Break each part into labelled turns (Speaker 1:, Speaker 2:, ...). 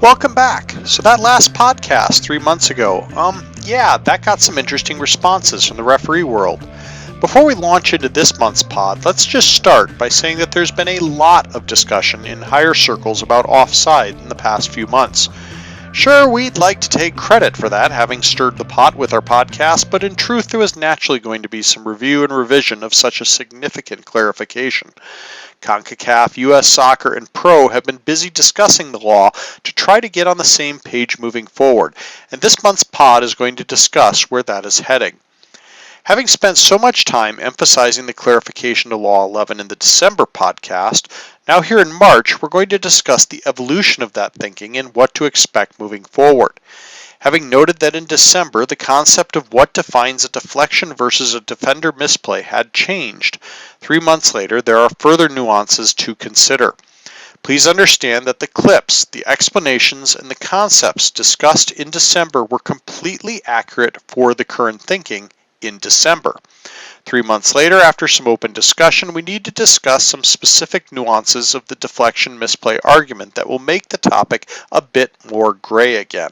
Speaker 1: Welcome back. So that last podcast 3 months ago, yeah, that got some interesting responses from the referee world. Before we launch into this month's pod, let's just start by saying that there's been a lot of discussion in higher circles about offside in the past few months. Sure, we'd like to take credit for that, having stirred the pot with our podcast, but in truth there was naturally going to be some review and revision of such a significant clarification. CONCACAF, US Soccer, and Pro have been busy discussing the law to try to get on the same page moving forward, and this month's pod is going to discuss where that is heading. Having spent so much time emphasizing the clarification to Law 11 in the December podcast, now here in March we're going to discuss the evolution of that thinking and what to expect moving forward. Having noted that in December the concept of what defines a deflection versus a defender misplay had changed, 3 months later there are further nuances to consider. Please understand that the clips, the explanations, and the concepts discussed in December were completely accurate for the current thinking in December. 3 months later, after some open discussion, we need to discuss some specific nuances of the deflection misplay argument that will make the topic a bit more gray again.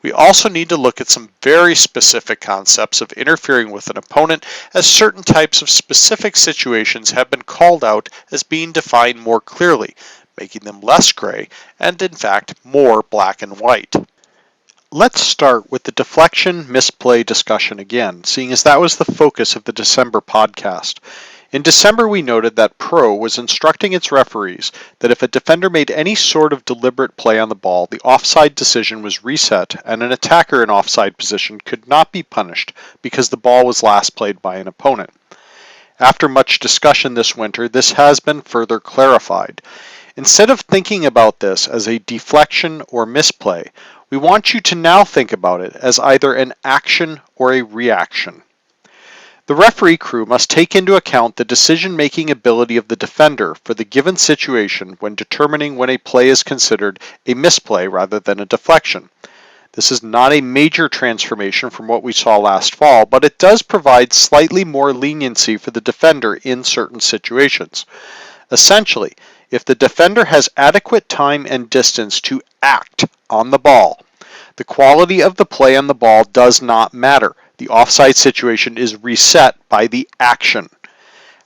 Speaker 1: We also need to look at some very specific concepts of interfering with an opponent, as certain types of specific situations have been called out as being defined more clearly, making them less gray and in fact more black and white. Let's start with the deflection misplay discussion again, seeing as that was the focus of the December podcast. In December we noted that Pro was instructing its referees that if a defender made any sort of deliberate play on the ball, the offside decision was reset and an attacker in offside position could not be punished because the ball was last played by an opponent. After much discussion this winter, this has been further clarified. Instead of thinking about this as a deflection or misplay, we want you to now think about it as either an action or a reaction. The referee crew must take into account the decision-making ability of the defender for the given situation when determining when a play is considered a misplay rather than a deflection. This is not a major transformation from what we saw last fall, but it does provide slightly more leniency for the defender in certain situations. Essentially, if the defender has adequate time and distance to act on the ball, the quality of the play on the ball does not matter. The offside situation is reset by the action.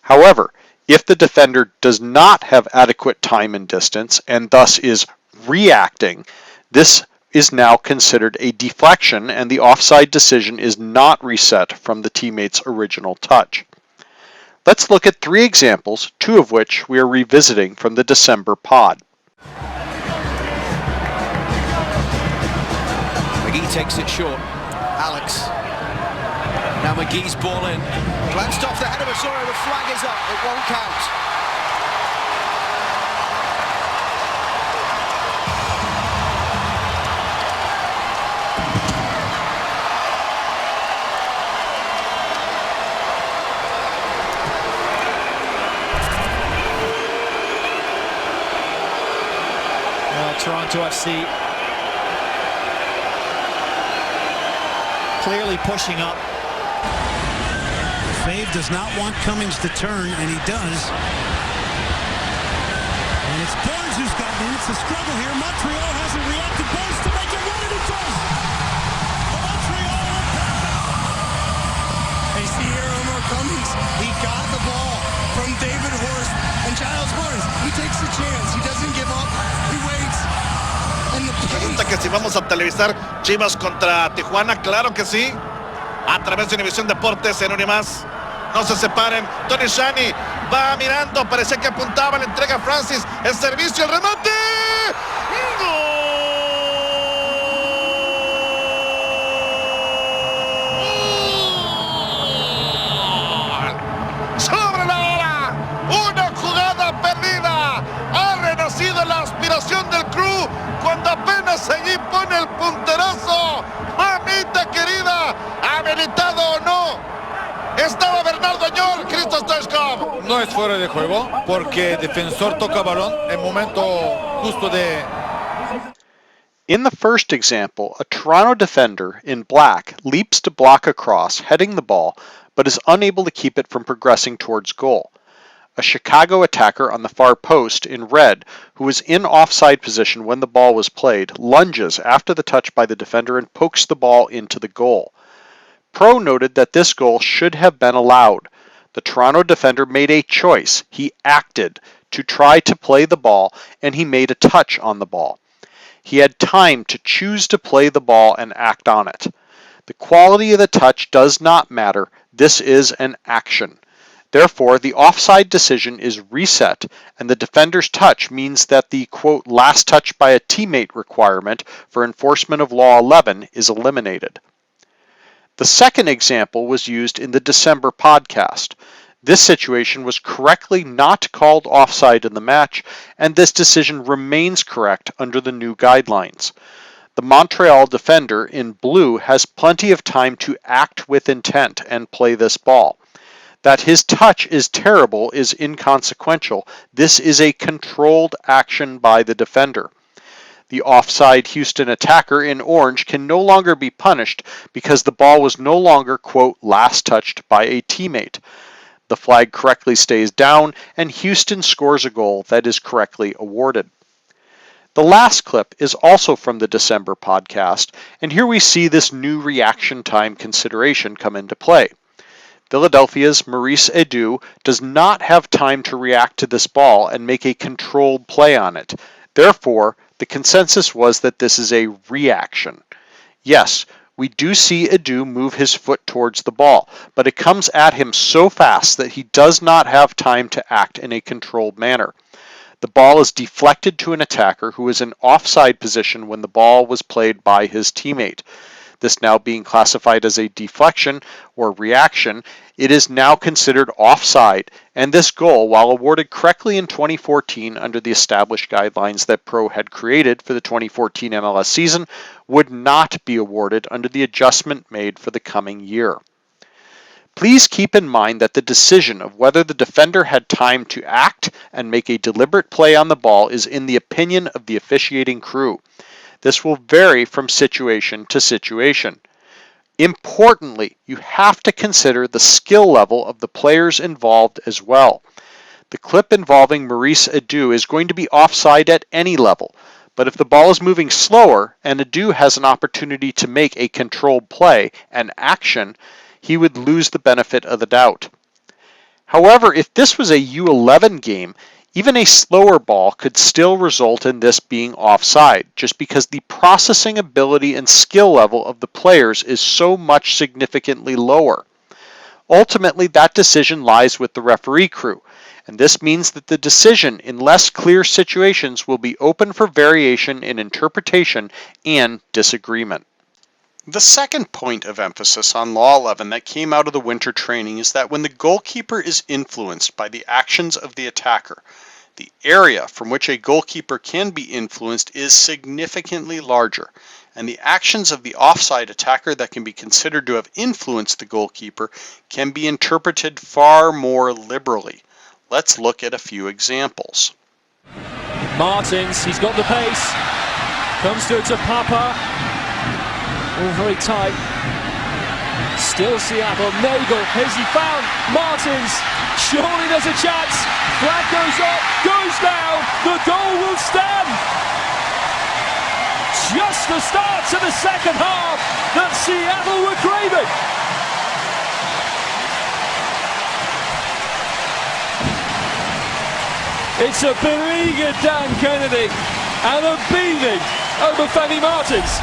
Speaker 1: However, if the defender does not have adequate time and distance and thus is reacting, this is now considered a deflection and the offside decision is not reset from the teammate's original touch. Let's look at 3 examples, 2 of which we are revisiting from the December pod.
Speaker 2: McGee takes it short. Alex. Now McGee's ball in. Glanced off the head of Osorio. The flag is up. It won't count.
Speaker 3: Toronto FC clearly pushing up.
Speaker 4: Fave does not want Cummings to turn, and he does. And it's Burns who's gotten in. It's a struggle here. Montreal hasn't reacted. Burns to make it run, and he does. Montreal
Speaker 5: I see here Omar Cummings. He got the ball from David Horst and Giles Barnes. He takes a chance. He doesn't give up. He waits.
Speaker 6: Pregunta que si vamos a televisar Chivas contra Tijuana, claro que sí, a través de Univisión Deportes en Unimás. No se separen. Tony Shani va mirando, parecía que apuntaba, le entrega a Francis, el servicio, el remate. ¡Gol! Sobre la hora, una jugada perdida. Ha renacido la aspiración del club cuando apenas allí pone el punterazo. Mamita querida, habilitado o no, estaba Bernardo Añor, Cristo Stoichkov.
Speaker 7: No es fuera de juego porque defensor toca balón en momento justo de.
Speaker 1: In the first example, a Toronto defender in black leaps to block a cross, heading the ball, but is unable to keep it from progressing towards goal. a Chicago attacker on the far post in red, who was in offside position when the ball was played, lunges after the touch by the defender and pokes the ball into the goal. Pro noted that this goal should have been allowed. The Toronto defender made a choice. He acted to try to play the ball, and he made a touch on the ball. He had time to choose to play the ball and act on it. The quality of the touch does not matter. This is an action. Therefore, the offside decision is reset, and the defender's touch means that the, quote, last touch by a teammate requirement for enforcement of Law 11 is eliminated. The second example was used in the December podcast. This situation was correctly not called offside in the match, and this decision remains correct under the new guidelines. The Montreal defender in blue has plenty of time to act with intent and play this ball. That his touch is terrible is inconsequential. This is a controlled action by the defender. The offside Houston attacker in orange can no longer be punished because the ball was no longer, quote, last touched by a teammate. The flag correctly stays down, and Houston scores a goal that is correctly awarded. The last clip is also from the December podcast, and here we see this new reaction time consideration come into play. Philadelphia's Maurice Edu does not have time to react to this ball and make a controlled play on it. Therefore, the consensus was that this is a reaction. Yes, we do see Edu move his foot towards the ball, but it comes at him so fast that he does not have time to act in a controlled manner. The ball is deflected to an attacker who is in offside position when the ball was played by his teammate. This now being classified as a deflection or reaction, it is now considered offside, and this goal, while awarded correctly in 2014 under the established guidelines that Pro had created for the 2014 MLS season, would not be awarded under the adjustment made for the coming year. Please keep in mind that the decision of whether the defender had time to act and make a deliberate play on the ball is in the opinion of the officiating crew. This will vary from situation to situation. Importantly, you have to consider the skill level of the players involved as well. The clip involving Maurice Edu is going to be offside at any level, but if the ball is moving slower and Edu has an opportunity to make a controlled play, an action, he would lose the benefit of the doubt. However, if this was a U11 game, even a slower ball could still result in this being offside, just because the processing ability and skill level of the players is so much significantly lower. Ultimately, that decision lies with the referee crew, and this means that the decision in less clear situations will be open for variation in interpretation and disagreement. The second point of emphasis on Law 11 that came out of the winter training is that when the goalkeeper is influenced by the actions of the attacker, the area from which a goalkeeper can be influenced is significantly larger, and the actions of the offside attacker that can be considered to have influenced the goalkeeper can be interpreted far more liberally. Let's look at a few examples.
Speaker 3: Martins, he's got the pace. Comes through to Papa. All very tight. Still Seattle. Nagel. Has he found Martins? Surely there's a chance. Flag goes up, goes down. The goal will stand. Just the start to the second half that Seattle were craving. It's a beleaguered Dan Kennedy and a beating over Fanny Martins.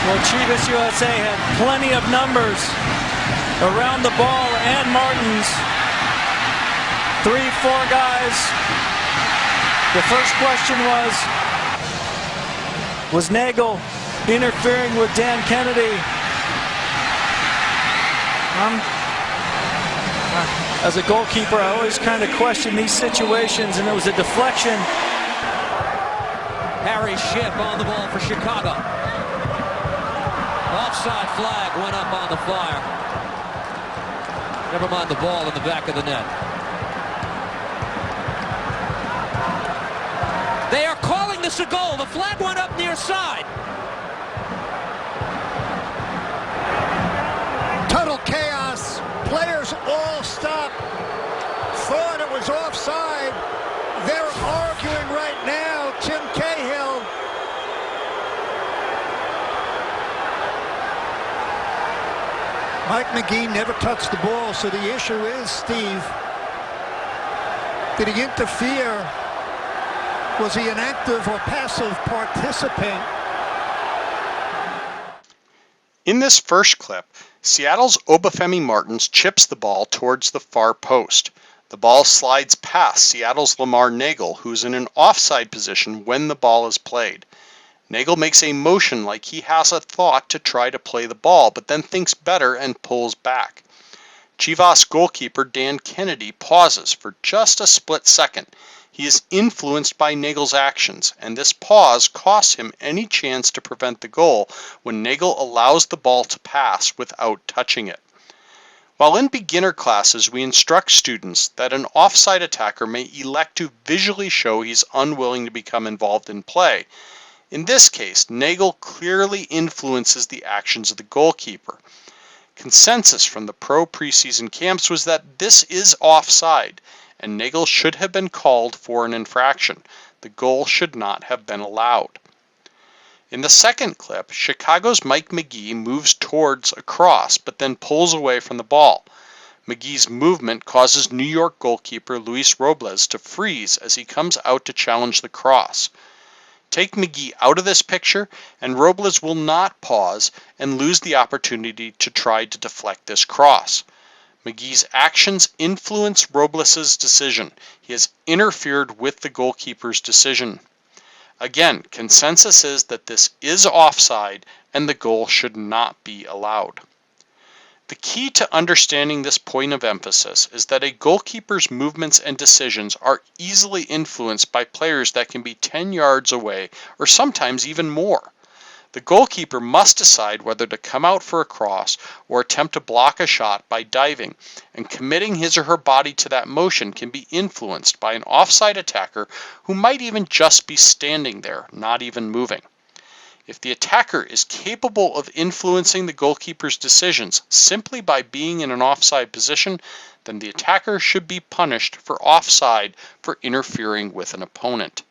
Speaker 8: Well, Chivas USA had plenty of numbers around the ball and Martins. 3-4 guys. The first question was Nagel interfering with Dan Kennedy? As a goalkeeper, I always kind of question these situations, and it was a deflection.
Speaker 2: Harry Shipp on the ball for Chicago. Offside flag went up on the Flyer. Never mind the ball in the back of the net. They are calling this a goal. The flag went up near side.
Speaker 9: Total chaos. Players all stopped. Thought it was Mike McGee never touched the ball, so the issue is, Steve, did he interfere? Was he an active or passive participant?
Speaker 1: In this first clip, Seattle's Obafemi Martins chips the ball towards the far post. The ball slides past Seattle's Lamar Nagel, who's in an offside position when the ball is played. Nagel makes a motion like he has a thought to try to play the ball, but then thinks better and pulls back. Chivas goalkeeper Dan Kennedy pauses for just a split second. He is influenced by Nagel's actions, and this pause costs him any chance to prevent the goal when Nagel allows the ball to pass without touching it. While in beginner classes we instruct students that an offside attacker may elect to visually show he's unwilling to become involved in play, in this case Nagel clearly influences the actions of the goalkeeper. Consensus from the pro preseason camps was that this is offside, and Nagel should have been called for an infraction. The goal should not have been allowed. In the second clip, Chicago's Mike McGee moves towards a cross, but then pulls away from the ball. McGee's movement causes New York goalkeeper Luis Robles to freeze as he comes out to challenge the cross. Take McGee out of this picture, and Robles will not pause and lose the opportunity to try to deflect this cross. McGee's actions influence Robles' decision. He has interfered with the goalkeeper's decision. Again, consensus is that this is offside and the goal should not be allowed. The key to understanding this point of emphasis is that a goalkeeper's movements and decisions are easily influenced by players that can be 10 yards away or sometimes even more. The goalkeeper must decide whether to come out for a cross or attempt to block a shot by diving, and committing his or her body to that motion can be influenced by an offside attacker who might even just be standing there, not even moving. If the attacker is capable of influencing the goalkeeper's decisions simply by being in an offside position, then the attacker should be punished for offside for interfering with an opponent.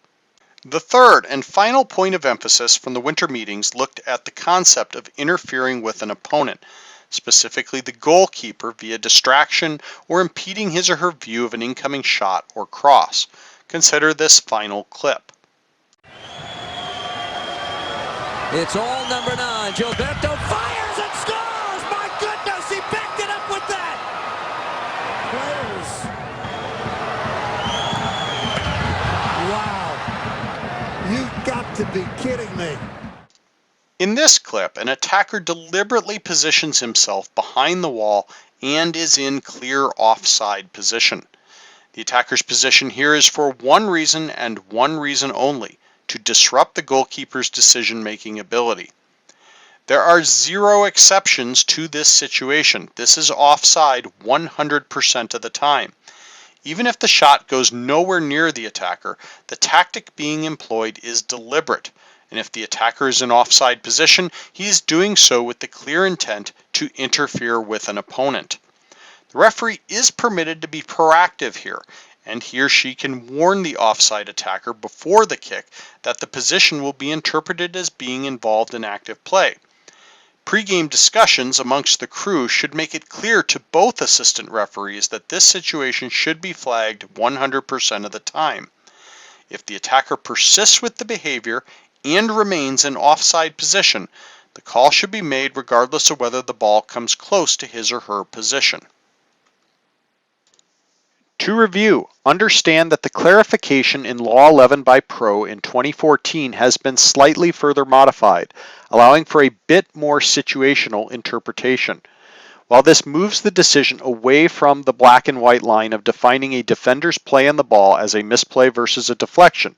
Speaker 1: The third and final point of emphasis from the winter meetings looked at the concept of interfering with an opponent, specifically the goalkeeper via distraction or impeding his or her view of an incoming shot or cross. Consider this final clip.
Speaker 10: It's all number 9. Gilberto fires and scores! My goodness, he backed it up with that!
Speaker 9: Wow. You've got to be kidding me.
Speaker 1: In this clip, an attacker deliberately positions himself behind the wall and is in clear offside position. The attacker's position here is for one reason and one reason only: to disrupt the goalkeeper's decision-making ability. There are zero exceptions to this situation. This is offside 100% of the time. Even if the shot goes nowhere near the attacker, the tactic being employed is deliberate, and if the attacker is in offside position, he is doing so with the clear intent to interfere with an opponent. The referee is permitted to be proactive here, and he or she can warn the offside attacker before the kick that the position will be interpreted as being involved in active play. Pre-game discussions amongst the crew should make it clear to both assistant referees that this situation should be flagged 100% of the time. If the attacker persists with the behavior and remains in offside position, the call should be made regardless of whether the ball comes close to his or her position. To review, understand that the clarification in Law 11 by Pro in 2014 has been slightly further modified, allowing for a bit more situational interpretation. While this moves the decision away from the black and white line of defining a defender's play on the ball as a misplay versus a deflection,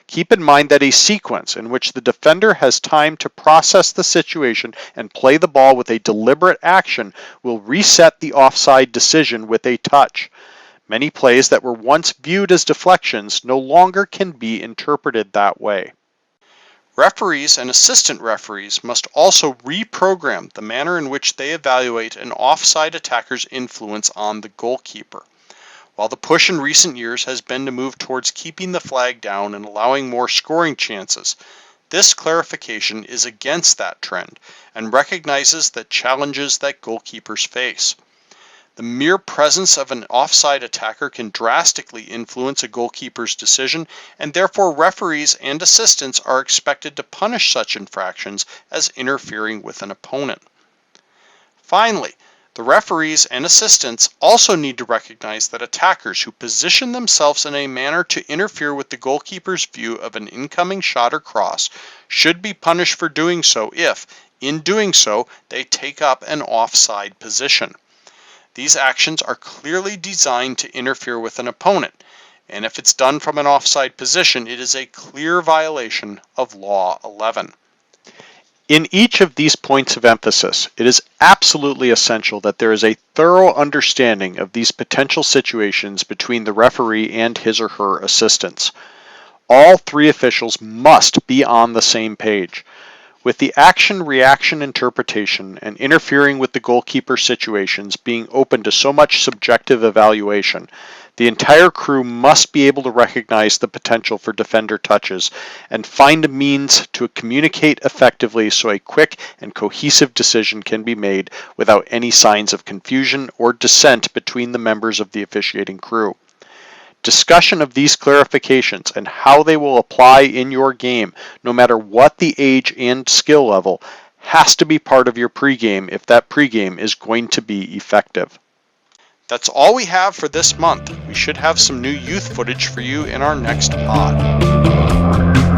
Speaker 1: keep in mind that a sequence in which the defender has time to process the situation and play the ball with a deliberate action will reset the offside decision with a touch. Many plays that were once viewed as deflections no longer can be interpreted that way. Referees and assistant referees must also reprogram the manner in which they evaluate an offside attacker's influence on the goalkeeper. While the push in recent years has been to move towards keeping the flag down and allowing more scoring chances, This clarification is against that trend and recognizes the challenges that goalkeepers face. The mere presence of an offside attacker can drastically influence a goalkeeper's decision, and therefore referees and assistants are expected to punish such infractions as interfering with an opponent. Finally, the referees and assistants also need to recognize that attackers who position themselves in a manner to interfere with the goalkeeper's view of an incoming shot or cross should be punished for doing so if, in doing so, they take up an offside position. These actions are clearly designed to interfere with an opponent, and if it's done from an offside position, it is a clear violation of Law 11. In each of these points of emphasis, it is absolutely essential that there is a thorough understanding of these potential situations between the referee and his or her assistants. All three officials must be on the same page. With the action-reaction interpretation and interfering with the goalkeeper situations being open to so much subjective evaluation, the entire crew must be able to recognize the potential for defender touches and find a means to communicate effectively so a quick and cohesive decision can be made without any signs of confusion or dissent between the members of the officiating crew. Discussion of these clarifications and how they will apply in your game, no matter what the age and skill level, has to be part of your pregame if that pregame is going to be effective. That's all we have for this month. We should have some new youth footage for you in our next pod.